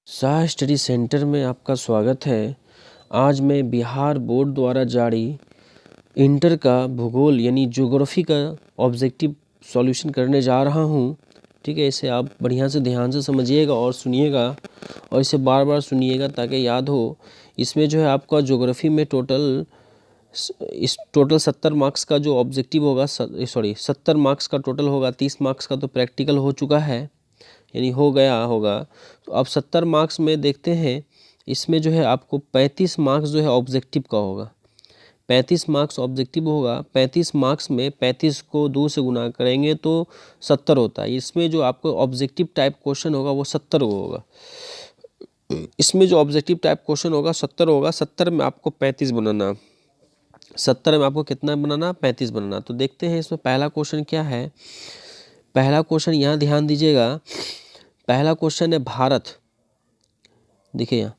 Shah study centre में आपका स्वागत है। आज मैं बिहार बोर्ड द्वारा जारी इंटर का भूगोल यानी ज्योग्राफी का ऑब्जेक्टिव सॉल्यूशन करने जा रहा हूँ। ठीक है, इसे आप बढ़िया से ध्यान से समझिएगा और सुनिएगा और इसे बार बार सुनिएगा ताकि याद हो। इसमें जो है आपका ज्योग्राफी में टोटल 70 मार्क्स का जो ऑब्जेक्टिव होगा 70 मार्क्स का टोटल होगा। 30 मार्क्स का तो प्रैक्टिकल हो चुका है यानी हो गया होगा। तो अब 70 मार्क्स में देखते हैं, इसमें जो है आपको 35 मार्क्स जो है ऑब्जेक्टिव का होगा। 35 मार्क्स ऑब्जेक्टिव होगा। 35 मार्क्स में 35 को 2 से गुना करेंगे तो 70 होता है। इसमें जो आपको ऑब्जेक्टिव टाइप क्वेश्चन होगा वो 70 होगा। इसमें जो ऑब्जेक्टिव टाइप क्वेश्चन होगा 70 होगा। 70 में आपको 35 बनाना। 70 में आपको कितना बनाना? 35 बनाना। तो देखते हैं इसमें पहला क्वेश्चन क्या है। पहला क्वेश्चन यहाँ ध्यान दीजिएगा। पहला क्वेश्चन है भारत। देखिए यहाँ,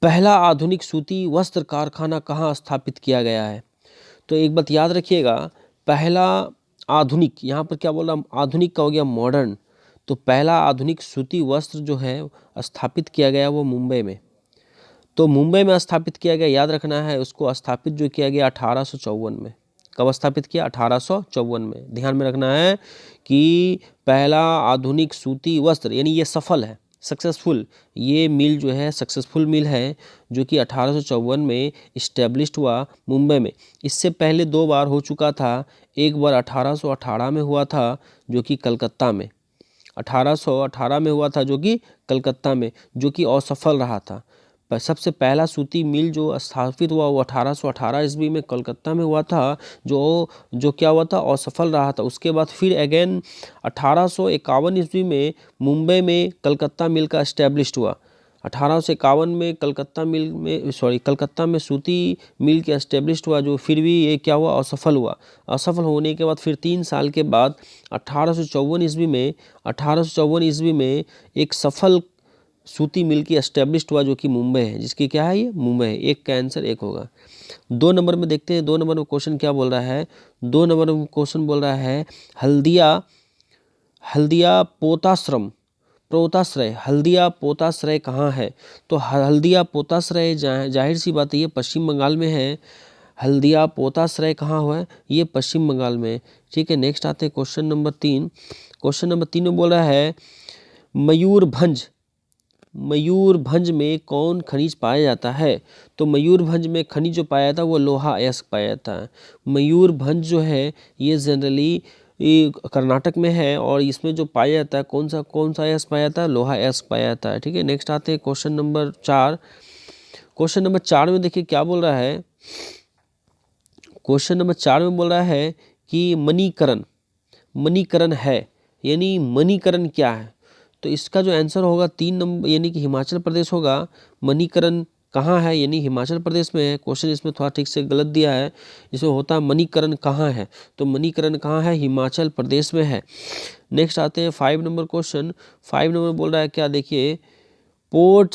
पहला आधुनिक सूती वस्त्र कारखाना कहाँ स्थापित किया गया है? तो एक बात याद रखिएगा, पहला आधुनिक, यहाँ पर क्या बोल रहा, आधुनिक का हो गया मॉडर्न। तो पहला आधुनिक सूती वस्त्र जो है स्थापित किया गया वो मुंबई में। तो मुंबई में स्थापित किया गया, याद रखना है उसको। स्थापित जो किया गया 1854 में। कब स्थापित किया? 1854 में। ध्यान में रखना है कि पहला आधुनिक सूती वस्त्र यानी ये सफल है, सक्सेसफुल। ये मिल जो है सक्सेसफुल मिल है जो कि 1854 में इस्टेब्लिश्ड हुआ मुंबई में। इससे पहले 2 बार हो चुका था। एक बार 1818 में हुआ था जो कि कलकत्ता में। 1818 में हुआ था जो कि कलकत्ता में, जो कि असफल रहा था। पर सबसे पहला सूती मिल जो स्थापित हुआ वो 1818 ईस्वी में कलकत्ता में हुआ था, जो क्या हुआ था, असफल रहा था। उसके बाद फिर अगेन 1851 ईस्वी में मुंबई में कलकत्ता मिल का एस्टेब्लिश्ड हुआ। 1851 में कलकत्ता में सूती मिल के एस्टेब्लिश्ड हुआ, जो फिर भी ये क्या हुआ, असफल हुआ। असफल होने के बाद फिर 3 साल के बाद 1854 ईस्वी में एक सफल सूती मिल की एस्टेब्लिश्ड हुआ जो कि मुंबई है, जिसकी क्या है, ये मुंबई है। एक का आंसर एक होगा। 2 नंबर में देखते हैं। 2 नंबर में क्वेश्चन क्या बोल रहा है। 2 नंबर में क्वेश्चन बोल रहा है हल्दिया पोताश्रय हल्दिया पोताश्रय कहाँ है? तो हल्दिया पोताश्रय जाहिर सी बात है ये पश्चिम बंगाल में है। हल्दिया पोताश्रय कहाँ हुआ है? ये पश्चिम बंगाल में। ठीक है, नेक्स्ट आते हैं क्वेश्चन नंबर 3। क्वेश्चन नंबर 3 में बोल रहा है मयूरभंज में कौन खनिज पाया जाता है? तो मयूरभंज में खनिज जो पाया जाता है वो लोहा अयस्क पाया जाता है। मयूरभंज जो है ये जनरली कर्नाटक में है और इसमें जो पाया जाता है कौन सा अयस्क पाया जाता है? लोहा अयस्क पाया जाता है। ठीक है, नेक्स्ट आते हैं क्वेश्चन नंबर 4। क्वेश्चन नंबर 4 में देखिए क्या बोल रहा है। क्वेश्चन नंबर 4 में बोल रहा है कि मणिकरण है, यानी मणिकरण क्या है? तो इसका जो आंसर होगा 3 नंबर यानी कि हिमाचल प्रदेश होगा। मणिकरण कहाँ है? यानी हिमाचल प्रदेश में है। क्वेश्चन इसमें थोड़ा ठीक से गलत दिया है। इसमें होता है मणिकरण कहाँ है, तो मणिकरण कहाँ है? हिमाचल प्रदेश में है। नेक्स्ट आते हैं 5 नंबर क्वेश्चन। 5 नंबर बोल रहा है क्या, देखिए, पोर्ट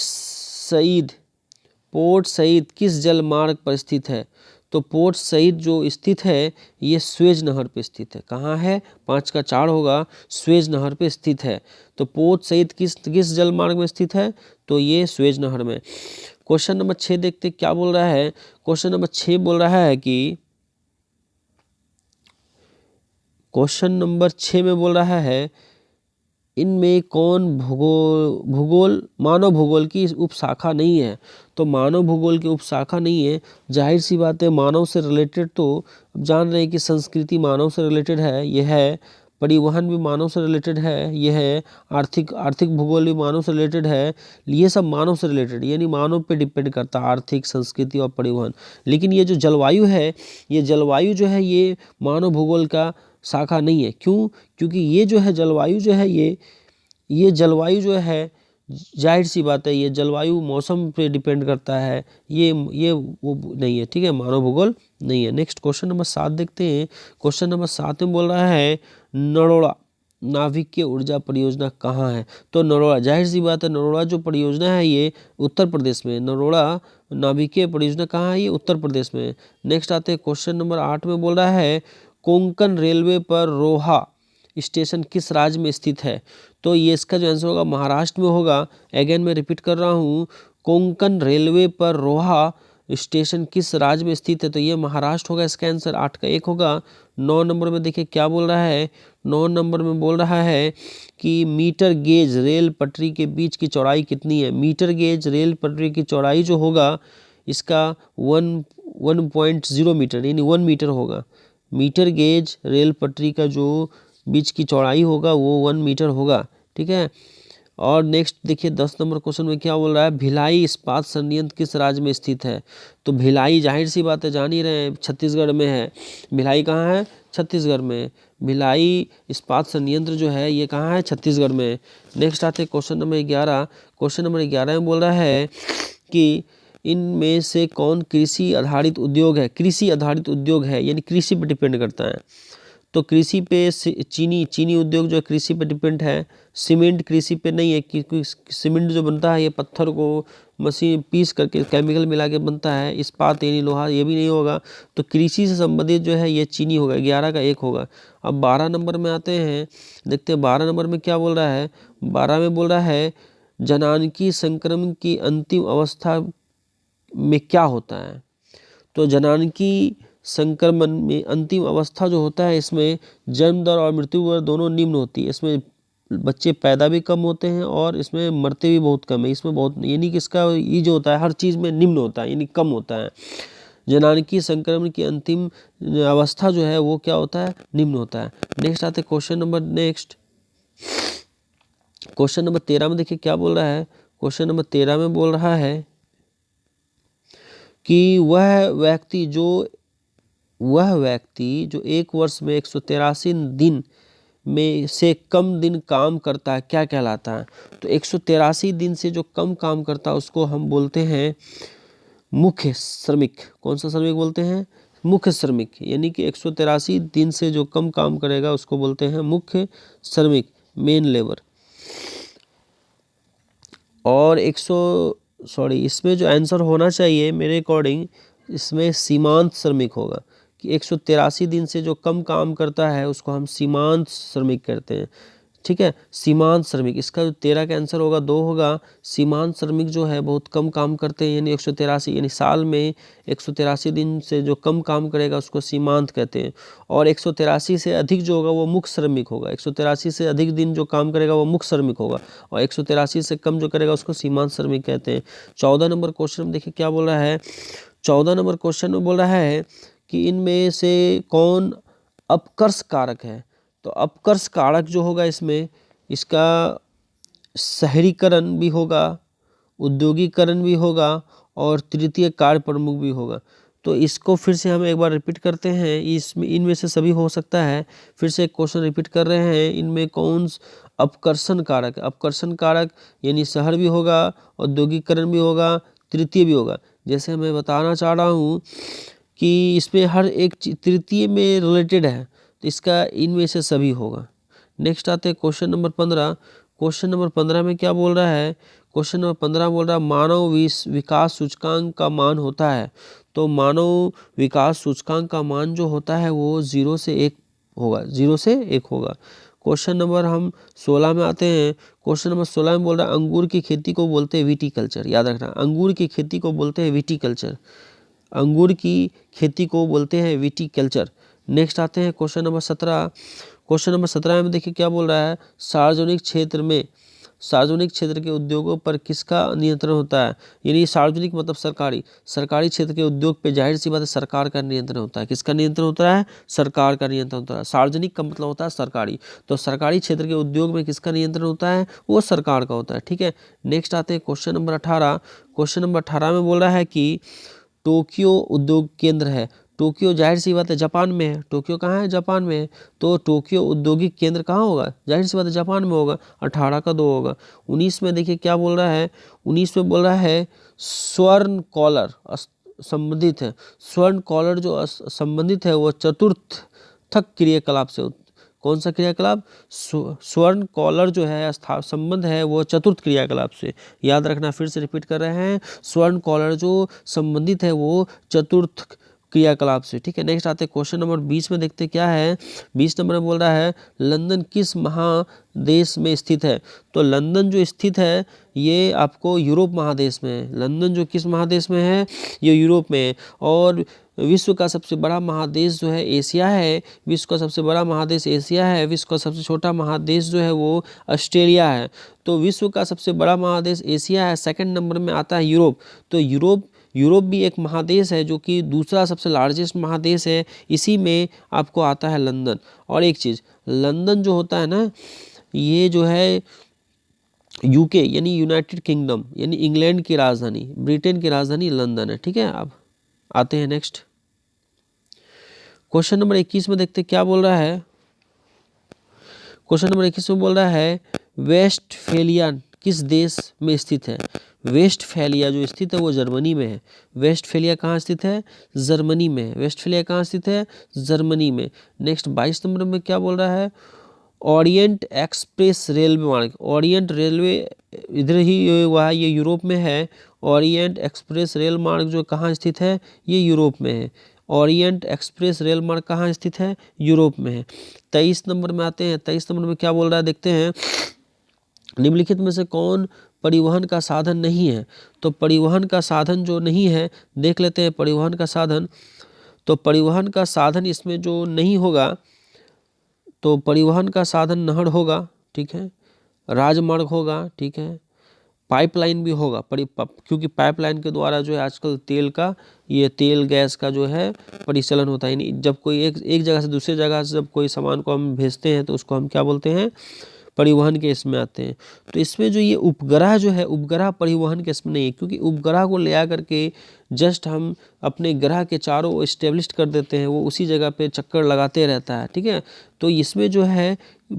सईद किस जल मार्ग पर स्थित है? तो पोर्ट सईद जो स्थित है ये स्वेज नहर पे स्थित है। कहाँ है? 5 का 4 होगा, स्वेज नहर पे स्थित है। तो पोर्ट सईद किस जल मार्ग में स्थित है? तो ये स्वेज नहर में। क्वेश्चन नंबर 6 देखते क्या बोल रहा है। क्वेश्चन नंबर 6 बोल रहा है कि क्वेश्चन नंबर 6 में बोल रहा है इनमें कौन मानव भूगोल की उपशाखा नहीं है? तो मानव भूगोल की उपशाखा नहीं है, जाहिर सी बात है। मानव से रिलेटेड तो अब जान रहे हैं कि संस्कृति मानव से रिलेटेड है, यह है। परिवहन भी मानव से रिलेटेड है, यह है। आर्थिक भूगोल भी मानव से रिलेटेड है। ये सब मानव से रिलेटेड यानी मानव पे डिपेंड करता है, आर्थिक, संस्कृति और परिवहन। लेकिन ये जो जलवायु है, ये जलवायु जो है ये मानव भूगोल का शाखा नहीं है। क्यों? क्योंकि ये जो है जलवायु जो है ये जलवायु जो है, जाहिर सी बात है, ये जलवायु मौसम पे डिपेंड करता है। ये वो नहीं है। ठीक है, मानव भूगोल नहीं है। नेक्स्ट क्वेश्चन नंबर 7 देखते हैं। क्वेश्चन नंबर 7 में बोल रहा है नरोड़ा नाभिकीय ऊर्जा परियोजना कहाँ है? तो नरोड़ा, जाहिर सी बात है, नरोड़ा जो परियोजना है ये उत्तर प्रदेश में। नरोड़ा नाभिकीय परियोजना कहाँ है? ये उत्तर प्रदेश में। नेक्स्ट आते हैं क्वेश्चन नंबर 8 में बोल रहा है कोंकण रेलवे पर रोहा स्टेशन किस राज्य में स्थित है? तो ये इसका जो आंसर होगा महाराष्ट्र में होगा। अगेन मैं रिपीट कर रहा हूँ, कोंकण रेलवे पर रोहा स्टेशन किस राज्य में स्थित है? तो ये महाराष्ट्र होगा, इसका आंसर 8 का 1 होगा। 9 नंबर में देखिए क्या बोल रहा है, 9 नंबर में बोल रहा है कि मीटर गेज रेल पटरी के बीच की चौड़ाई कितनी है? मीटर गेज रेल पटरी की चौड़ाई जो होगा इसका 1.0 मीटर यानी 1 मीटर होगा। मीटर गेज रेल पटरी का जो बीच की चौड़ाई होगा वो 1 मीटर होगा, ठीक है। और नेक्स्ट देखिए 10 नंबर क्वेश्चन में क्या बोल रहा है, भिलाई इस्पात संयंत्र किस राज्य में स्थित है? तो भिलाई जाहिर सी बात है जान ही रहे हैं छत्तीसगढ़ में है। भिलाई कहाँ है? छत्तीसगढ़ में। भिलाई इस्पात संयंत्र जो है ये कहाँ है? छत्तीसगढ़ में। नेक्स्ट आते क्वेश्चन नंबर 11। क्वेश्चन नंबर 11 में बोल रहा है कि इनमें से कौन कृषि आधारित उद्योग है? कृषि आधारित उद्योग है यानी कृषि पर डिपेंड करता है। तो कृषि पे चीनी उद्योग जो है कृषि पे डिपेंड है। सीमेंट कृषि पे नहीं है क्योंकि सीमेंट जो बनता है ये पत्थर को मशीन पीस करके केमिकल मिला के बनता है। इस्पात यानी लोहा ये भी नहीं होगा। तो कृषि से संबंधित जो है ये चीनी होगा, 11 का 1 होगा। अब 12 नंबर में आते हैं, देखते हैं 12 नंबर में क्या बोल रहा है। 12 में बोल रहा है जनानकी संक्रमण की अंतिम अवस्था में क्या होता है? तो जनानकी संक्रमण में अंतिम अवस्था जो होता है इसमें जन्म दर और मृत्यु दर दोनों निम्न होती है। इसमें बच्चे पैदा भी कम होते हैं और इसमें मरते भी बहुत कम है। इसमें बहुत यानी कि इसका ये जो होता है हर चीज़ में निम्न होता है यानी कम होता है। जनानकी संक्रमण की अंतिम अवस्था जो है वो क्या होता है? निम्न होता है। नेक्स्ट आते क्वेश्चन नंबर क्वेश्चन नंबर 13 में देखिए क्या बोल रहा है। क्वेश्चन नंबर 13 में बोल रहा है कि वह व्यक्ति जो 1 वर्ष में 183 दिन में से कम दिन काम करता है क्या कहलाता है? तो 183 दिन से जो कम काम करता है उसको हम बोलते हैं मुख्य श्रमिक। कौन सा श्रमिक बोलते हैं? मुख्य श्रमिक। यानी कि 183 दिन से जो कम काम करेगा उसको बोलते हैं मुख्य श्रमिक, मेन लेबर। और इसमें जो आंसर होना चाहिए मेरे अकॉर्डिंग इसमें सीमांत श्रमिक होगा कि 183 दिन से जो कम काम करता है उसको हम सीमांत श्रमिक कहते हैं, ठीक है। सीमांत श्रमिक, इसका जो 13 का आंसर होगा 2 होगा। सीमांत श्रमिक जो है बहुत कम काम करते हैं यानी 183 यानी साल में 183 दिन से जो कम काम करेगा उसको सीमांत कहते हैं। और 183 से अधिक जो होगा वो मुख्य श्रमिक होगा। 183 से अधिक दिन जो काम करेगा वो मुख्य श्रमिक होगा और 183 से कम जो करेगा उसको सीमांत श्रमिक कहते हैं। 14 नंबर क्वेश्चन में देखिए क्या बोल रहा है। 14 नंबर क्वेश्चन में बोल रहा है कि इनमें से कौन अपकर्ष कारक है? तो अपकर्ष कारक जो होगा इसमें इसका शहरीकरण भी होगा, उद्योगीकरण भी होगा और तृतीय कार्य प्रमुख भी होगा। तो इसको फिर से हम एक बार रिपीट करते हैं। इसमें इनमें से सभी हो सकता है। फिर से एक क्वेश्चन रिपीट कर रहे हैं, इनमें कौन अपकर्षण कारक? अपकर्षण कारक यानी शहर भी होगा, औद्योगिकरण भी होगा, तृतीय भी होगा। जैसे मैं बताना चाह रहा हूँ कि इसमें हर एक तृतीय में रिलेटेड है तो इसका इनमें से सभी होगा। नेक्स्ट आते हैं क्वेश्चन नंबर 15। क्वेश्चन नंबर 15 में क्या बोल रहा है। क्वेश्चन नंबर 15 बोल रहा है मानव विकास सूचकांक का मान होता है। तो मानव विकास सूचकांक का मान जो होता है वो 0 से 1 होगा, 0 से 1 होगा। क्वेश्चन नंबर हम 16 में आते हैं। क्वेश्चन नंबर 16 में बोल रहा है अंगूर की खेती को बोलते हैं विटीकल्चर। याद रखना, अंगूर की खेती को बोलते हैं विटीकल्चर। अंगूर की खेती को बोलते हैं विटीकल्चर। नेक्स्ट आते हैं क्वेश्चन नंबर 17। क्वेश्चन नंबर 17 में देखिए क्या बोल रहा है सार्वजनिक क्षेत्र के उद्योगों पर किसका नियंत्रण होता है? यानी सार्वजनिक मतलब सरकारी क्षेत्र के उद्योग पे जाहिर सी बात है सरकार का नियंत्रण होता है। किसका नियंत्रण होता है? सरकार का नियंत्रण होता है। सार्वजनिक का मतलब होता है सरकारी, तो सरकारी क्षेत्र के उद्योग में किसका नियंत्रण होता है? वो सरकार का होता है, ठीक है। नेक्स्ट आते हैं क्वेश्चन नंबर 18। क्वेश्चन नंबर 18 में बोल रहा है कि टोक्यो उद्योग केंद्र है। टोक्यो जाहिर सी बात है जापान में है। टोक्यो कहाँ है? जापान में है। तो टोक्यो औद्योगिक केंद्र कहाँ होगा? जाहिर सी बात है जापान में होगा। 18 का 2 होगा। 19 में देखिए क्या बोल रहा है। 19 में बोल रहा है स्वर्ण कॉलर संबंधित है। स्वर्ण कॉलर जो संबंधित है वो चतुर्थ क्रियाकलाप से। कौन सा क्रियाकलाप? स्वर्ण कॉलर जो है संबंध है वो चतुर्थ क्रियाकलाप से। याद रखना, फिर से रिपीट कर रहे हैं, स्वर्ण कॉलर जो संबंधित है वो चतुर्थ क्रियाकलाप से, ठीक है। नेक्स्ट आते हैं क्वेश्चन नंबर 20 में, देखते क्या है। 20 नंबर में बोल रहा है लंदन किस महादेश में स्थित है। तो लंदन जो स्थित है ये आपको यूरोप महादेश में है। लंदन जो किस महादेश में है, ये यूरोप में है। और विश्व का सबसे बड़ा महादेश जो है एशिया है। विश्व का सबसे बड़ा महादेश एशिया है। विश्व का सबसे छोटा महादेश जो है वो ऑस्ट्रेलिया है। तो विश्व का सबसे बड़ा महादेश एशिया है। सेकंड नंबर में आता है यूरोप। तो यूरोप भी एक महादेश है जो कि दूसरा सबसे लार्जेस्ट महादेश है। इसी में आपको आता है लंदन। और एक चीज़, लंदन जो होता है ना, ये जो है यूके यानी यूनाइटेड किंगडम यानी इंग्लैंड की राजधानी, ब्रिटेन की राजधानी लंदन है, ठीक है। अब आते हैं नेक्स्ट क्वेश्चन नंबर 21 में, देखते क्या बोल रहा है। क्वेश्चन नंबर 21 में बोल रहा है वेस्टफेलिया किस देश में स्थित है। वेस्टफेलिया जो स्थित है वो जर्मनी में है। वेस्टफेलिया कहाँ स्थित है, जर्मनी में है। वेस्टफेलिया कहाँ स्थित है, जर्मनी में। नेक्स्ट 22 नंबर में क्या बोल रहा है, ओरिएंट एक्सप्रेस रेलवे मार्ग। ओरिएंट रेलवे इधर ही हुआ है, ये यूरोप में है। ओरिएंट एक्सप्रेस रेल मार्ग जो कहाँ स्थित है, ये यूरोप में है। ओरिएंट एक्सप्रेस रेल मार्ग कहाँ स्थित है, यूरोप में है। 23 नंबर में आते हैं। 23 नंबर में क्या बोल रहा है, देखते हैं। निम्नलिखित में से कौन परिवहन का साधन नहीं है। तो परिवहन का साधन जो नहीं है, देख लेते हैं परिवहन का साधन। तो परिवहन का साधन इसमें जो नहीं होगा, तो परिवहन का साधन नहर होगा, ठीक है। राजमार्ग होगा, ठीक है। पाइपलाइन भी होगा, क्योंकि पाइपलाइन के द्वारा जो है आजकल तेल गैस का जो है परिचालन होता है। यानी जब कोई एक जगह से दूसरी जगह से जब कोई सामान को हम भेजते हैं तो उसको हम क्या बोलते हैं, परिवहन के इसमें आते हैं। तो इसमें जो ये उपग्रह जो है, उपग्रह परिवहन के इसमें नहीं है, क्योंकि उपग्रह को ले आकर के जस्ट हम अपने ग्रह के चारों एस्टेब्लिश कर देते हैं, वो उसी जगह पे चक्कर लगाते रहता है, ठीक है। तो इसमें जो है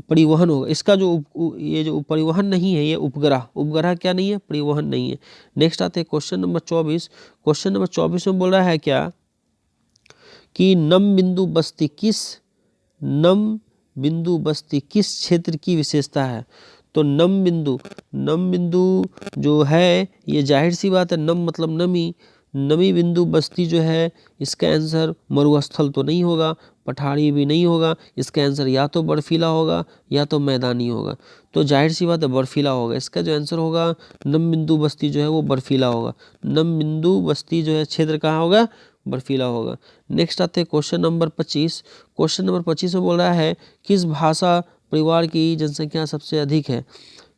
परिवहन होगा। इसका ये जो परिवहन नहीं है, ये उपग्रह क्या नहीं है, परिवहन नहीं है। नेक्स्ट आते हैं क्वेश्चन नंबर 24। क्वेश्चन नंबर 24 में बोल रहा है क्या कि नम बिंदु बस्ती किस क्षेत्र की विशेषता है। तो नम बिंदु जो है, ये जाहिर सी बात है, नम मतलब नमी बिंदु बस्ती जो है, इसका आंसर मरुस्थल तो नहीं होगा, पठारी भी नहीं होगा। इसका आंसर या तो बर्फीला होगा या तो मैदानी होगा। तो जाहिर सी बात है बर्फीला होगा। इसका जो आंसर होगा नम बिंदु बस्ती जो है वो बर्फीला होगा। नम बिंदु बस्ती जो है क्षेत्र कहाँ होगा, बर्फीला होगा। नेक्स्ट आते हैं क्वेश्चन नंबर 25। क्वेश्चन नंबर 25 में बोल रहा है किस भाषा परिवार की जनसंख्या सबसे अधिक है।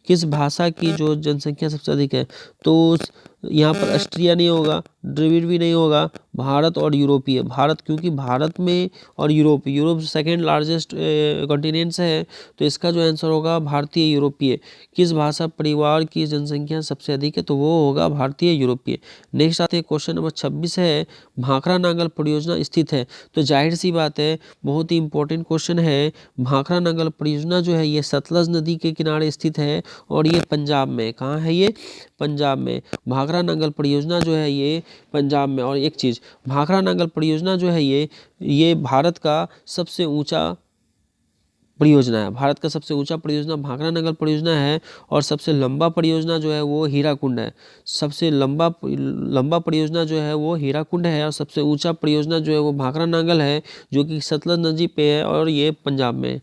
किस भाषा की जो जनसंख्या सबसे अधिक है। तो यहाँ पर ऑस्ट्रिया नहीं होगा, द्रविड़ भी नहीं होगा, भारत और यूरोपीय। भारत, क्योंकि भारत में और यूरोप सेकेंड लार्जेस्ट कॉन्टिनेंट्स है, तो इसका जो आंसर होगा भारतीय यूरोपीय। किस भाषा परिवार की जनसंख्या सबसे अधिक है, तो वो होगा भारतीय यूरोपीय। नेक्स्ट आते हैं क्वेश्चन नंबर 26 है, भाखड़ा नांगल परियोजना स्थित है। तो जाहिर सी बात है, बहुत ही इंपॉर्टेंट क्वेश्चन है। भाखड़ा नांगल परियोजना जो है ये सतलज नदी के किनारे स्थित है और ये पंजाब में। कहाँ है ये, पंजाब में। भाखड़ा नांगल परियोजना जो है ये पंजाब में। और एक चीज़, भाखड़ा नांगल परियोजना जो है ये भारत का सबसे ऊंचा परियोजना है। भारत का सबसे ऊंचा परियोजना भाखड़ा नांगल परियोजना है। और सबसे लंबा परियोजना जो है वो हीराकुंड है। सबसे लंबा परियोजना जो है वो हीराकुंड है और सबसे ऊंचा परियोजना जो है वो भाखड़ा नांगल है, जो कि सतलज नदी पे है और ये पंजाब में है।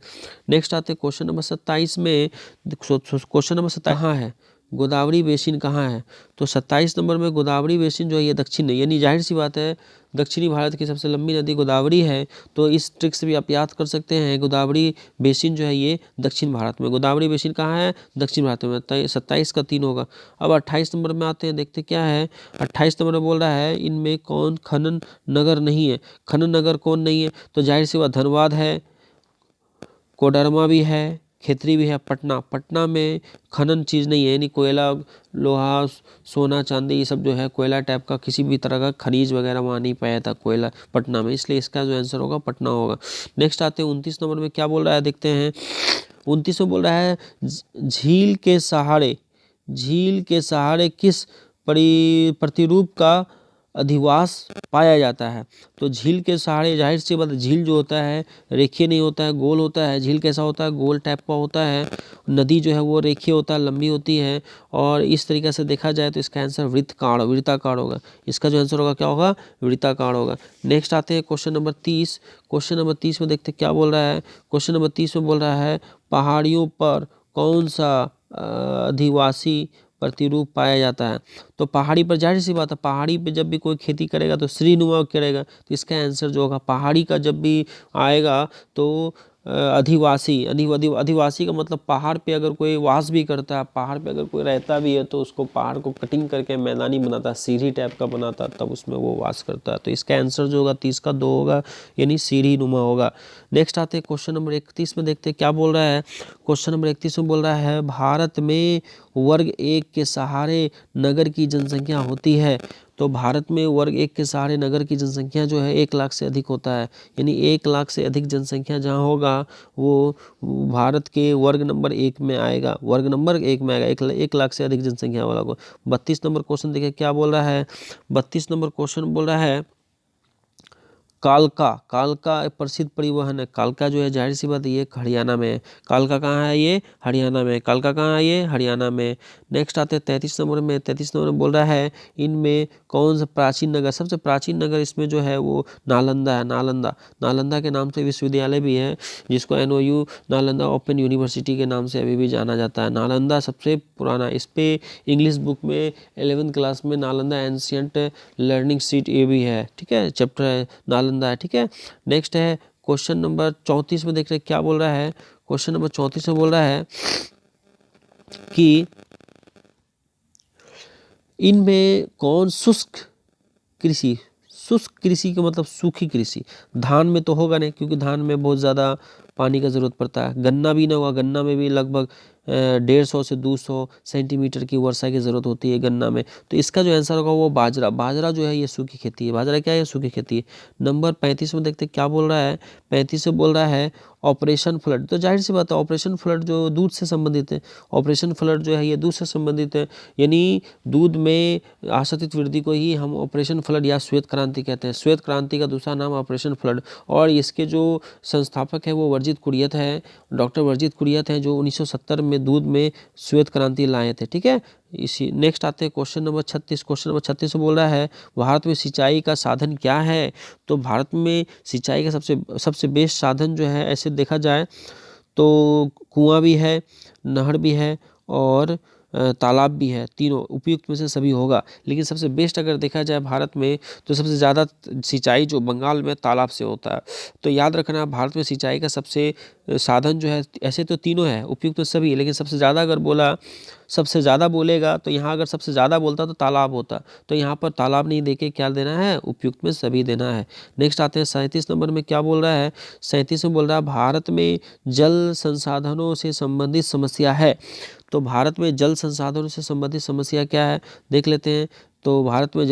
नेक्स्ट आते हैं क्वेश्चन नंबर 27 में। क्वेश्चन नंबर 27 कहाँ है, गोदावरी बेसिन कहाँ है। तो 27 नंबर में गोदावरी बेसिन जो है ये दक्षिण है, यानी जाहिर सी बात है दक्षिणी भारत की सबसे लंबी नदी गोदावरी है। तो इस ट्रिक से भी आप याद कर सकते हैं, गोदावरी बेसिन जो है ये दक्षिण भारत में। गोदावरी बेसिन कहाँ है, दक्षिण भारत में। 27 का 3 होगा। अब 28 नंबर में आते हैं, देखते क्या है। 28 नंबर में बोल रहा है इनमें कौन खनन नगर नहीं है। खनन नगर कौन नहीं है, तो जाहिर सी बात धनबाद है, कोडरमा भी है, खेतरी भी है। पटना में खनन चीज़ नहीं है, यानी कोयला, लोहा, सोना, चांदी, ये सब जो है कोयला टाइप का किसी भी तरह का खनिज वगैरह वहाँ नहीं पाया था कोयला पटना में, इसलिए इसका जो आंसर होगा पटना होगा। नेक्स्ट आते हैं 29 नंबर में, क्या बोल रहा है देखते हैं। 29 में बोल रहा है झील के सहारे किस प्रतिरूप का अधिवास पाया जाता है। तो झील के सहारे, जाहिर सी बात, झील जो होता है रेखीय नहीं होता है, गोल होता है। झील कैसा होता है? गोल टाइप का होता है। नदी जो है वो रेखीय होता है, लंबी होती है। और इस तरीके से देखा जाए तो इसका आंसर वृत्ताकार होगा। इसका जो आंसर होगा क्या होगा? वृत्ताकार होगा। नेक्स्ट आते हैं क्वेश्चन नंबर 30। क्वेश्चन नंबर 30 में देखते हैं क्या बोल रहा है। क्वेश्चन नंबर 30 में बोल रहा है पहाड़ियों पर कौन सा अधिवासी प्रतिरूप पाया जाता है। तो पहाड़ी पर, जाहिर सी बात है, पहाड़ी पे जब भी कोई खेती करेगा तो श्रीनुमा करेगा। तो इसका आंसर जो होगा, पहाड़ी का जब भी आएगा तो अधिवासी का मतलब पहाड़ पे अगर कोई वास भी करता है, पहाड़ पे अगर कोई रहता भी है तो उसको पहाड़ को कटिंग करके मैदानी बनाता है, सीढ़ी टाइप का बनाता है, तब उसमें वो वास करता है। तो इसका आंसर जो होगा 30 का 2 होगा, यानी सीढ़ी नुमा होगा। नेक्स्ट आते हैं क्वेश्चन नंबर 31 में, देखते हैं क्या बोल रहा है। क्वेश्चन नंबर 31 में बोल रहा है भारत में वर्ग 1 के सहारे नगर की जनसंख्या होती है। तो भारत में वर्ग 1 के सहारे नगर की जनसंख्या जो है 1 लाख से अधिक होता है। यानी 1 लाख से अधिक जनसंख्या जहाँ होगा वो भारत के वर्ग नंबर 1 में आएगा, वर्ग नंबर 1 में आएगा, 1 लाख से अधिक जनसंख्या वाला को। 32 नंबर क्वेश्चन देखिए क्या बोल रहा है। 32 नंबर क्वेश्चन बोल रहा है कालका एक प्रसिद्ध परिवहन है। कालका जो है, जाहिर सी बात, ये हरियाणा में है। कालका कहाँ है? ये हरियाणा में। कालका कहाँ है? ये हरियाणा में। नेक्स्ट आते हैं 33 नंबर में। 33 नंबर में बोल रहा है इनमें कौन सा प्राचीन नगर, सबसे प्राचीन नगर इसमें जो है वो नालंदा है। नालंदा के नाम से विश्वविद्यालय भी है, जिसको NOU नालंदा ओपन यूनिवर्सिटी के नाम से अभी भी जाना जाता है। नालंदा सबसे पुराना, इस पे इंग्लिश बुक में 11th क्लास में नालंदा एंशियंट लर्निंग सीट ये भी है, ठीक है, चैप्टर है नालंदा है, ठीक है। नेक्स्ट है क्वेश्चन नंबर 34 में, देख रहे क्या बोल रहा है। क्वेश्चन नंबर 34 में बोल रहा है कि इनमें कौन शुष्क कृषि का मतलब सूखी कृषि। धान में तो होगा नहीं, क्योंकि धान में बहुत ज़्यादा पानी का ज़रूरत पड़ता है। गन्ना भी ना होगा, गन्ना में भी लगभग 150 से 200 सेंटीमीटर की वर्षा की ज़रूरत होती है गन्ना में। तो इसका जो आंसर होगा वो बाजरा जो है ये सूखी खेती है। बाजरा क्या है? सूखी खेती है। नंबर 35 में देखते क्या बोल रहा है। 35 में बोल रहा है ऑपरेशन फ्लड। तो जाहिर सी बात है, ऑपरेशन फ्लड जो दूध से संबंधित है, ऑपरेशन फ्लड जो है ये दूध से संबंधित है। यानी दूध में आशातीत वृद्धि को ही हम ऑपरेशन फ्लड या श्वेत क्रांति कहते हैं। श्वेत क्रांति का दूसरा नाम ऑपरेशन फ्लड। और इसके जो संस्थापक है वो वर्जित कुरियत है, डॉक्टर वर्जित कुरियत हैं, जो 1970 में दूध में श्वेत क्रांति लाए थे, ठीक है। इसी नेक्स्ट आते हैं क्वेश्चन नंबर 36। क्वेश्चन नंबर 36 में बोल रहा है भारत में सिंचाई का साधन क्या है। तो भारत में सिंचाई का सबसे बेस्ट साधन जो है, ऐसे देखा जाए तो कुआं भी है, नहर भी है और तालाब भी है। तीनों उपयुक्त में से सभी होगा, लेकिन सबसे बेस्ट अगर देखा जाए भारत में तो सबसे ज़्यादा सिंचाई जो बंगाल में तालाब से होता है। तो याद रखना, भारत में सिंचाई का सबसे साधन जो है, ऐसे तो तीनों है, उपयुक्त में सभी, लेकिन सबसे ज़्यादा अगर बोला, सबसे ज़्यादा बोलेगा तो यहाँ अगर सबसे ज़्यादा बोलता तो तालाब होता। तो यहाँ पर तालाब नहीं देके क्या देना है? उपयुक्त में सभी देना है। नेक्स्ट आते हैं 37 नंबर में, क्या बोल रहा है। 37 में बोल रहा है भारत में जल संसाधनों से संबंधित समस्या है। तो भारत में जल संसाधनों से संबंधित समस्या क्या है, देख लेते हैं। तो भारत में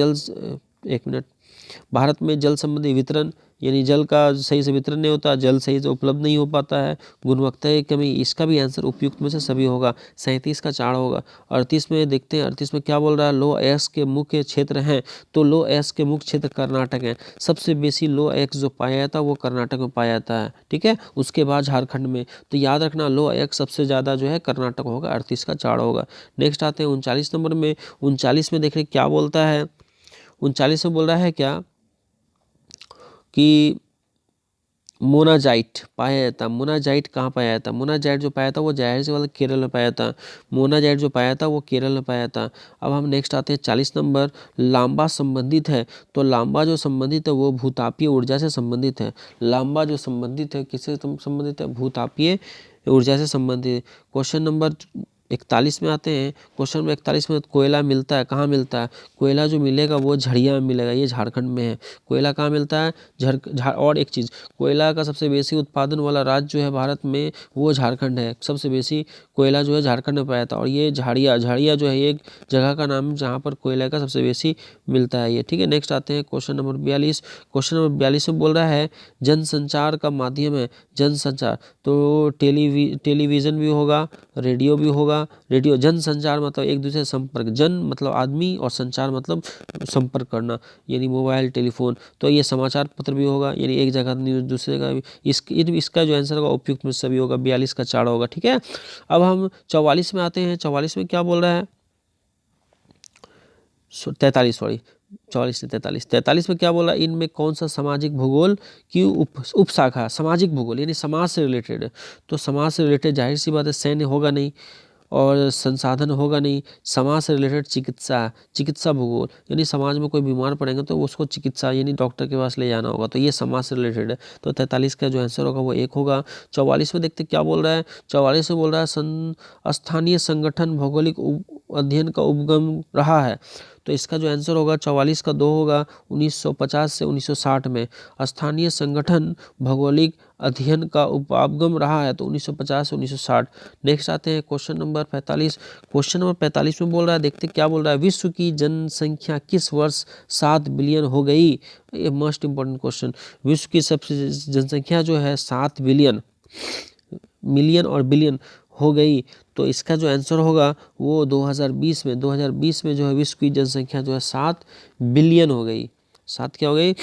भारत में जल संबंधी वितरण, यानी जल का सही से वितरण नहीं होता, जल सही से उपलब्ध नहीं हो पाता है, गुणवत्ता की कमी, इसका भी आंसर उपयुक्त में से सभी होगा। 37 का 4 होगा। 38 में देखते हैं, 38 में क्या बोल रहा है। लो एक्स के मुख्य क्षेत्र हैं। तो लो एक्स के मुख्य क्षेत्र कर्नाटक है। सबसे बेसी लो एक्स जो पाया जाता है वो कर्नाटक में पाया जाता है, ठीक है। उसके बाद झारखंड में। तो याद रखना, लो एक्स सबसे ज़्यादा जो है कर्नाटक होगा। 38 का 4 होगा। नेक्स्ट आते हैं 39 नंबर में। 39 में देख रहे क्या बोलता है। 39 में बोल रहा है क्या कि मोनाजाइट पाया जाता। मोनाजाइट कहाँ पाया जाता? मोनाजाइट जो पाया था वो जाहिर से वाला केरल में पाया था। मोनाजाइट जो पाया था वो केरल में पाया था। अब हम नेक्स्ट आते हैं 40 नंबर। लांबा संबंधित है। तो लांबा जो संबंधित है वो भूतापीय ऊर्जा से संबंधित है। लांबा जो संबंधित है किससे संबंधित है? भूतापीय ऊर्जा से संबंधित। क्वेश्चन नंबर 41 में आते हैं। क्वेश्चन नंबर 41 में कोयला मिलता है, कहाँ मिलता है? कोयला जो मिलेगा वो झरिया में मिलेगा, ये झारखंड में है। कोयला कहाँ मिलता है? और एक चीज़, कोयला का सबसे बेसी उत्पादन वाला राज्य जो है भारत में वो झारखंड है। सबसे बेसी कोयला जो है झारखंड में पाया था। और ये झाड़िया जो है एक जगह का नाम जहाँ पर कोयला का सबसे बेसी मिलता है ये, ठीक है। नेक्स्ट आते हैं क्वेश्चन नंबर 42। क्वेश्चन नंबर 42 में बोल रहा है जनसंचार का माध्यम है। जनसंचार तो टेलीविज़न भी होगा, रेडियो भी होगा, रेडियो, जनसंचार मतलब एक दूसरे से संपर्क, जन मतलब आदमी और संचार मतलब संपर्क करना यानी मोबाइल टेलीफोन। तो ये समाचार पत्र भी होगा यानी एक जगह न्यूज़ दूसरे जगह भी। इसका जो आंसर होगा उपयुक्त में सभी होगा, 42 का 4 होगा। ठीक है, अब हम 44 में आते हैं। 44 में क्या बोल रहा है, 43 सॉरी 44 से 43। 43 में क्या बोला, इनमें कौन सा सामाजिक भूगोल की उपशाखा, सामाजिक भूगोल यानी समाज से रिलेटेड है। तो समाज से रिलेटेड जाहिर सी बात है सैन्य होगा नहीं और संसाधन होगा नहीं। समाज से रिलेटेड चिकित्सा, चिकित्सा भूगोल यानी समाज में कोई बीमार पड़ेंगे तो उसको चिकित्सा यानी डॉक्टर के पास ले जाना होगा, तो ये समाज से रिलेटेड है। तो 43 का जो आंसर होगा वो 1 होगा। 44 में देखते क्या बोल रहा है, 44 में बोल रहा है स्थानीय संगठन भौगोलिक अध्ययन का उपगम रहा है। तो इसका जो आंसर होगा 44 का 2 होगा। 1950 से 1960 में स्थानीय संगठन भौगोलिक अध्ययन का उपागम रहा है, तो 1950 से 1960। नेक्स्ट आते हैं क्वेश्चन नंबर 45। क्वेश्चन नंबर 45 में बोल रहा है, देखते क्या बोल रहा है, विश्व की जनसंख्या किस वर्ष 7 बिलियन हो गई। ये मोस्ट इंपॉर्टेंट क्वेश्चन। विश्व की सबसे जनसंख्या जो है 7 बिलियन, मिलियन और बिलियन हो गई। तो इसका जो आंसर होगा वो 2020 में, 2020 में जो है विश्व की जनसंख्या जो है 7 बिलियन हो गई। 7 क्या हो गई,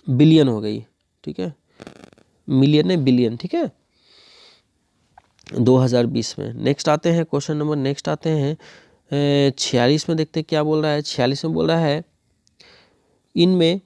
बिलियन हो गई। ठीक है, मिलियन नहीं बिलियन। ठीक है, 2020 में। नेक्स्ट आते हैं क्वेश्चन नंबर, नेक्स्ट आते हैं 46 में। देखते क्या बोल रहा है। 46 में बोल रहा है, इनमें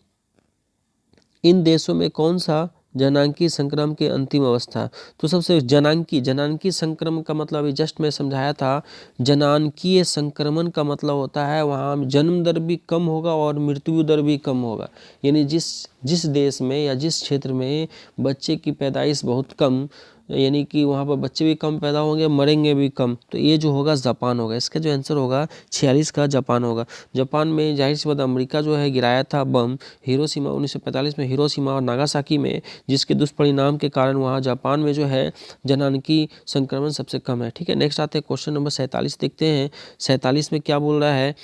इन देशों में कौन सा जनांकी संक्रमण के अंतिम अवस्था। तो सबसे जनांकी संक्रमण का मतलब अभी जस्ट मैं समझाया था। जनांकीय संक्रमण का मतलब होता है वहाँ जन्म दर भी कम होगा और मृत्यु दर भी कम होगा। यानी जिस देश में या जिस क्षेत्र में बच्चे की पैदाइश बहुत कम, यानी कि वहाँ पर बच्चे भी कम पैदा होंगे, मरेंगे भी कम, तो ये जो होगा जापान होगा। इसका जो आंसर होगा 46 का जापान होगा। जापान में जाहिर सी बात अमेरिका जो है गिराया था बम हिरोशिमा 1945 में, हिरोशिमा और नागासाकी में, जिसके दुष्परिणाम के कारण वहाँ जापान में जो है जनांकी संक्रमण सबसे कम है। ठीक है, नेक्स्ट आते हैं क्वेश्चन नंबर 47 देखते हैं। 47 में क्या बोल रहा है,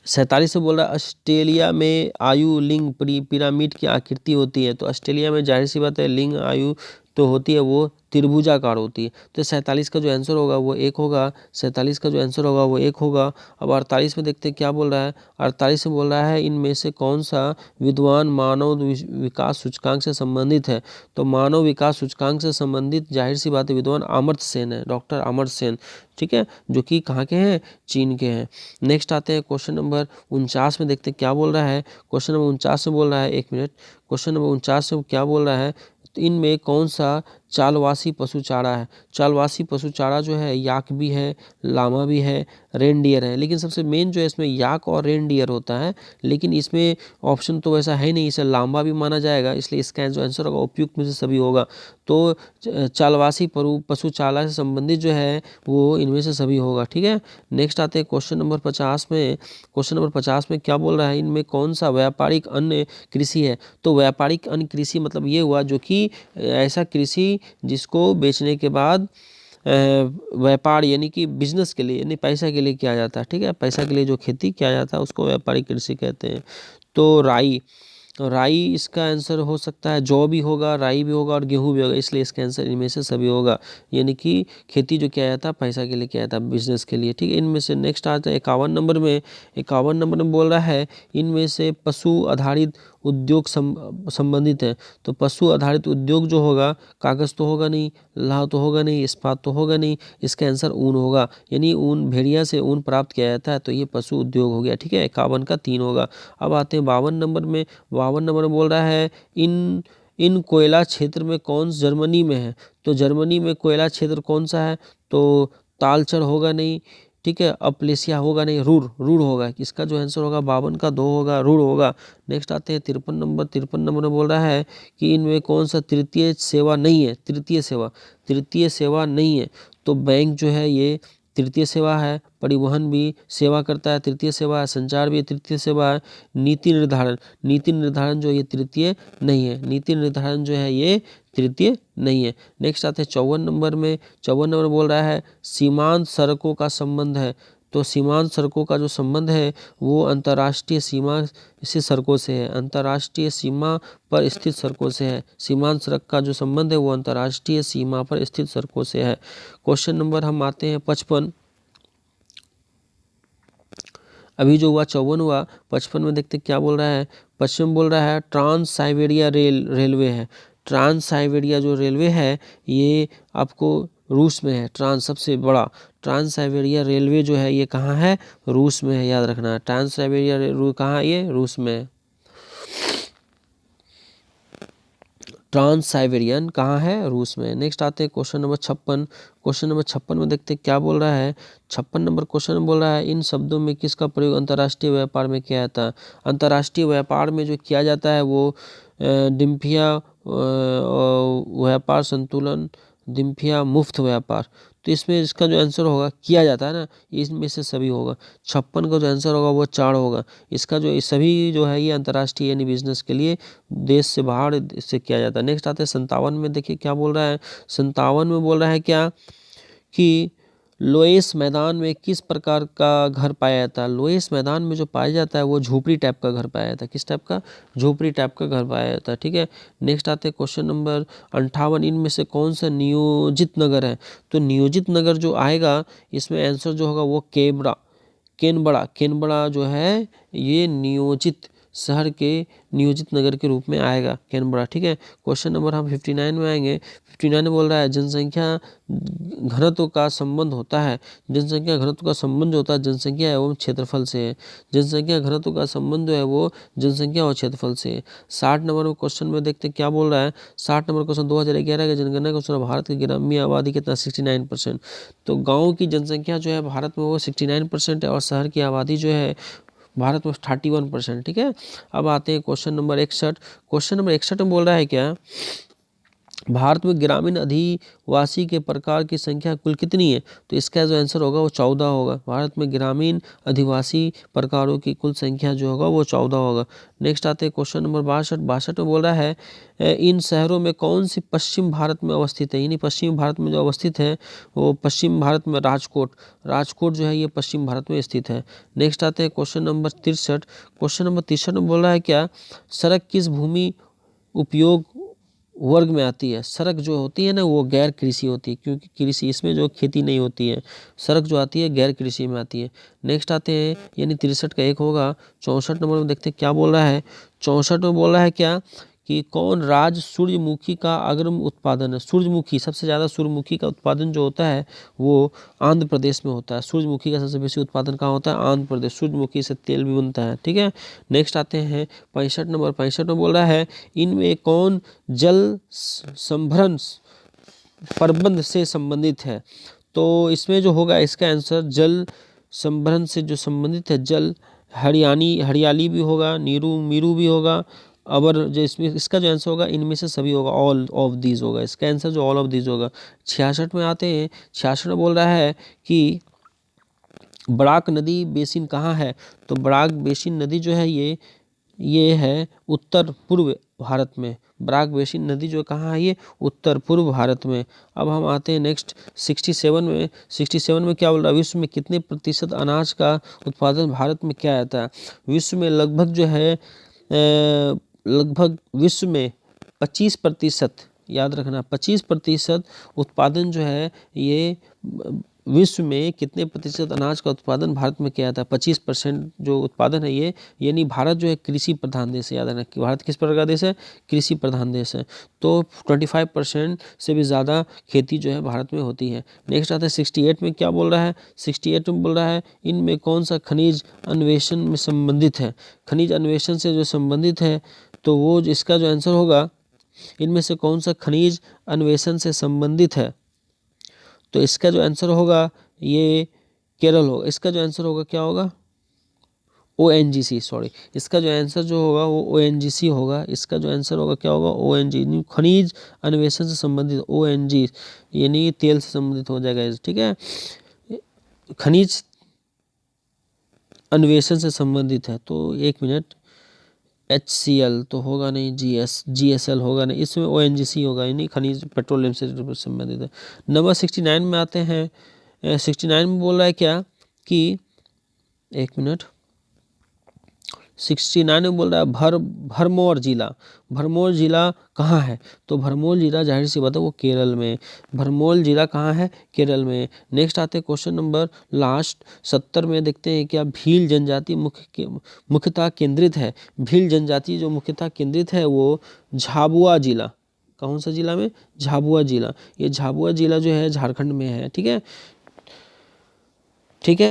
47 से बोल रहा है, ऑस्ट्रेलिया में आयु लिंग पिरामिड की आकृति होती है। तो ऑस्ट्रेलिया में जाहिर सी बात है लिंग आयु तो होती है वो त्रिभुजाकार होती है। तो 47 का जो आंसर होगा वो 1 होगा। 47 का जो आंसर होगा वो 1 होगा। अब 48 में देखते हैं क्या बोल रहा है। 48 में बोल रहा है, इनमें से कौन सा विद्वान मानव विकास सूचकांक से संबंधित है। तो मानव विकास सूचकांक से संबंधित जाहिर सी बात है विद्वान अमर्त्य सेन है, डॉक्टर अमर्त्य सेन। ठीक है, जो कि कहाँ के हैं, चीन के हैं। नेक्स्ट आते हैं क्वेश्चन नंबर 49 में। देखते हैं क्या बोल रहा है। क्वेश्चन नंबर 49 में बोल रहा है, 1 मिनट, क्वेश्चन नंबर 49 में क्या बोल रहा है, तो इनमें कौन सा चालवासी पशु चारा है। चालवासी पशु चारा जो है याक भी है, लामा भी है, रेनडियर है। लेकिन सबसे मेन जो है इसमें याक और रेनडियर होता है, लेकिन इसमें ऑप्शन तो वैसा है नहीं, इसे लामा भी माना जाएगा, इसलिए इसका जो आंसर होगा उपयुक्त में से सभी होगा। तो चालवासी पशु चारा से संबंधित जो है वो इनमें से सभी होगा। ठीक है, नेक्स्ट आते हैं क्वेश्चन नंबर 50 में। क्वेश्चन नंबर 50 में क्या बोल रहा है, इनमें कौन सा व्यापारिक अन्य कृषि है। तो व्यापारिक अन्य कृषि मतलब ये हुआ जो कि ऐसा कृषि जिसको बेचने के बाद व्यापार यानी कि बिजनेस के लिए यानी पैसा के लिए किया जाता है। ठीक है, पैसा के लिए जो खेती किया जाता है उसको व्यापारिक कृषि कहते हैं। तो राई इसका आंसर हो सकता है, जौ भी होगा, राई भी होगा और गेहूं भी होगा, इसलिए इसका आंसर इनमें से सभी होगा। यानी कि खेती जो किया जाता है पैसा के लिए किया जाता है, बिजनेस के लिए। ठीक है, इनमें से नेक्स्ट आता है 51 नंबर में। 51 नंबर में बोल रहा है, इनमें से पशु आधारित उद्योग संबंधित है। तो पशु आधारित उद्योग जो होगा, कागज़ तो होगा नहीं, लोहा तो होगा नहीं, इस्पात तो होगा नहीं, इसका आंसर ऊन होगा। यानी ऊन, भेड़िया से ऊन प्राप्त किया जाता है, तो ये पशु उद्योग हो गया। ठीक है, 51 का 3 होगा। अब आते हैं 52 नंबर में। 52 नंबर में बोल रहा है, इन कोयला क्षेत्र में कौन जर्मनी में है। तो जर्मनी में कोयला क्षेत्र कौन सा है, तो तालचर होगा नहीं। ठीक है, अपलेसिया होगा नहीं, रूर होगा। इसका जो आंसर होगा 52 का 2 होगा, रूर होगा। नेक्स्ट आते हैं 53 नंबर। 53 नंबर में बोल रहा है कि इनमें कौन सा तृतीय सेवा नहीं है। तृतीय सेवा नहीं है। तो बैंक जो है ये तृतीय सेवा है, परिवहन भी सेवा करता है, तृतीय सेवा है, संचार भी तृतीय सेवा है। नीति निर्धारण जो ये तृतीय नहीं है, नीति निर्धारण जो है ये तृतीय नहीं है। नेक्स्ट आते हैं 54 नंबर में। 54 नंबर बोल रहा है, सीमांत सड़कों का संबंध है। तो सीमांत सड़कों का जो संबंध है वो अंतर्राष्ट्रीय सीमा से सड़कों से है, अंतर्राष्ट्रीय सीमा पर स्थित सड़कों से है। सीमांत सड़क का जो संबंध है वो अंतर्राष्ट्रीय सीमा पर स्थित सड़कों से है। क्वेश्चन नंबर हम आते हैं 55। अभी जो हुआ 54 हुआ, 55 में देखते क्या बोल रहा है। 55 बोल रहा है ट्रांस साइबेरिया रेलवे है। ट्रांस साइबेरिया जो रेलवे है ये आपको रूस में है। ट्रांस सबसे बड़ा ट्रांस साइबेरिया रेलवे जो है ये कहाँ है, रूस में है, याद रखना। ट्रांस साइबेरिया कहाँ है, ये रूस में है। ट्रांस साइबेरियन कहाँ है, रूस में। नेक्स्ट आते हैं क्वेश्चन नंबर 56। क्वेश्चन नंबर 56 में देखते क्या बोल रहा है। 56 नंबर क्वेश्चन में बोल रहा है इन शब्दों में किसका प्रयोग अंतर्राष्ट्रीय व्यापार में किया जाता है। अंतर्राष्ट्रीय व्यापार में जो किया जाता है वो डिम्फिया व्यापार संतुलन, डिम्फिया मुफ्त व्यापार। तो इसमें इसका जो आंसर होगा, किया जाता है ना, इसमें से सभी होगा। 56 का जो आंसर होगा वो 4 होगा। इसका जो सभी जो है ये अंतर्राष्ट्रीय यानी बिजनेस के लिए देश से बाहर से किया जाता है। नेक्स्ट आते हैं 57 में। देखिए क्या बोल रहा है। 57 में बोल रहा है क्या कि लोएस मैदान में किस प्रकार का घर पाया जाता है। लोएस मैदान में जो पाया जाता है वो झोपड़ी टाइप का घर पाया जाता है। किस टाइप का, झोपड़ी टाइप का घर पाया जाता है। ठीक है। नेक्स्ट आते हैं क्वेश्चन नंबर 58। इनमें से कौन सा नियोजित नगर है। तो नियोजित नगर जो आएगा इसमें आंसर जो होगा वो केनबरा जो है ये नियोजित शहर के नियोजित नगर के रूप में आएगा, कैनबरा। ठीक है। क्वेश्चन नंबर हम 59 में आएंगे। 59 बोल रहा है जनसंख्या घनत्व का संबंध होता है। जनसंख्या घनत्व का संबंध जो होता है जनसंख्या एवं क्षेत्रफल से है। जनसंख्या घनत्व का संबंध जो है वो जनसंख्या और क्षेत्रफल से है। 60 नंबर क्वेश्चन में देखते क्या बोल रहा है। 60 नंबर क्वेश्चन 2011 के जनगणना के अनुसार भारत की ग्रामीण आबादी कितना 69%। तो गाँव की जनसंख्या जो है भारत में वो 69% है और शहर की आबादी जो है भारत में 31%। ठीक है। अब आते हैं क्वेश्चन नंबर 61। क्वेश्चन नंबर 61 में बोल रहा है क्या, भारत में ग्रामीण अधिवासी के प्रकार की संख्या कुल कितनी है। तो इसका जो आंसर होगा वो 14 होगा। भारत में ग्रामीण अधिवासी प्रकारों की कुल संख्या जो होगा वो 14 होगा। नेक्स्ट आते हैं क्वेश्चन नंबर 62 में बोल रहा है इन शहरों में कौन सी पश्चिम भारत में अवस्थित है। यानी पश्चिम भारत में जो अवस्थित है वो पश्चिम भारत में राजकोट जो है ये पश्चिम भारत में स्थित है। नेक्स्ट आते हैं क्वेश्चन नंबर 63। क्वेश्चन नंबर 63 में बोल रहा है क्या, सड़क किस भूमि उपयोग वर्ग में आती है। सड़क जो होती है ना वो गैर कृषि होती है, क्योंकि कृषि इसमें जो खेती नहीं होती है। सड़क जो आती है गैर कृषि में आती है। नेक्स्ट आते हैं यानी 63 का 1 होगा। 64 नंबर में देखते हैं क्या बोल रहा है। 64 में बोल रहा है क्या कि कौन राज्य सूर्यमुखी का अग्रम उत्पादन है। सूर्यमुखी सबसे ज़्यादा सूर्यमुखी का उत्पादन जो होता है वो आंध्र प्रदेश में होता है। सूर्यमुखी का सबसे बेसी उत्पादन कहाँ होता है, आंध्र प्रदेश। सूर्यमुखी से तेल भी बनता है। ठीक है। नेक्स्ट आते हैं 65 नंबर। 65 में बोल रहा है इनमें कौन जल संभरण प्रबंध से संबंधित है। तो इसमें जो होगा इसका आंसर जल संभरण से जो संबंधित है, जल हरियाली भी होगा, नीरू भी होगा। अबर जो इसमें इसका जो आंसर होगा इनमें से सभी होगा, ऑल ऑफ दीज होगा। इसका आंसर जो ऑल ऑफ दीज होगा। 66 में आते हैं। 66 में बोल रहा है कि बराक नदी बेसिन कहाँ है। तो बराक बेसिन नदी जो है ये है उत्तर पूर्व भारत में। बराक बेसिन नदी जो कहाँ है ये उत्तर पूर्व भारत में। अब हम आते हैं नेक्स्ट 67 में। 67 में क्या बोल रहा है, विश्व में कितने प्रतिशत अनाज का उत्पादन भारत में किया जाता है। विश्व में लगभग जो है लगभग विश्व में 25%, याद रखना 25% उत्पादन जो है ये विश्व में कितने प्रतिशत अनाज का उत्पादन भारत में किया जाता है। 25% जो उत्पादन है ये, यानी भारत जो है कृषि प्रधान देश है। याद रखना कि भारत किस प्रकार का देश है, कृषि प्रधान देश है। तो 25% से भी ज़्यादा खेती जो है भारत में होती है। नेक्स्ट आता है 68 में। क्या बोल रहा है। 68 में बोल रहा है इनमें कौन सा खनिज अन्वेषण में संबंधित है। खनिज अन्वेषण से जो संबंधित है तो वो इसका जो आंसर होगा इनमें से कौन सा खनिज अन्वेषण से संबंधित है। तो इसका जो आंसर होगा ये केरल होगा। इसका जो आंसर होगा क्या होगा, ONGC, सॉरी। इसका जो आंसर जो होगा वो ONGC होगा। इसका जो आंसर होगा क्या होगा, ONG, खनिज अन्वेषण से संबंधित ONG यानी तेल से संबंधित हो जाएगा। ठीक है। खनिज अन्वेषण से संबंधित है। तो 1 मिनट, HCL तो होगा नहीं, GSL होगा नहीं, इसमें ONGC होगा, यानी खनिज पेट्रोलियम से संबंधित है। नंबर 69 में आते हैं। 69 में बोल रहा है क्या कि 1 मिनट 69 में बोल रहा है भरमौर जिला। भरमौर जिला कहाँ है? तो भरमौर जिला जाहिर सी बात है वो केरल में। भरमौर जिला कहाँ है? केरल में। नेक्स्ट आते हैं क्वेश्चन नंबर लास्ट 70 में, देखते हैं क्या भील जनजाति मुख्यतः केंद्रित है। भील जनजाति जो मुख्यतः केंद्रित है वो झाबुआ जिला। कौन सा जिला में? झाबुआ जिला। ये झाबुआ जिला जो है झारखंड में है। ठीक है, ठीक है।